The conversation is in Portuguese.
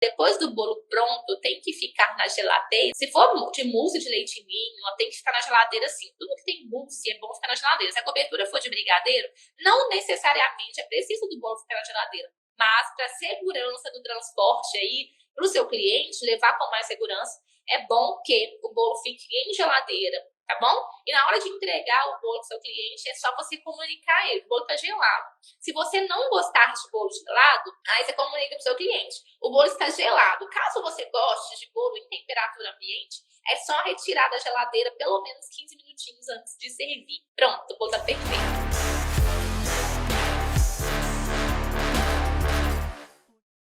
Depois do bolo pronto, tem que ficar na geladeira. Se for de mousse de leite ninho, tem que ficar na geladeira sim. Tudo que tem mousse é bom ficar na geladeira. Se a cobertura for de brigadeiro, não necessariamente é preciso do bolo ficar na geladeira. Mas para segurança do transporte aí, para o seu cliente levar com mais segurança, é bom que o bolo fique em geladeira, tá bom? E na hora de entregar o bolo pro seu cliente, é só você comunicar a ele, o bolo tá gelado. Se você não gostar de bolo gelado, aí você comunica pro seu cliente, o bolo está gelado. Caso você goste de bolo em temperatura ambiente, é só retirar da geladeira pelo menos 15 minutinhos antes de servir. Pronto, o bolo tá perfeito.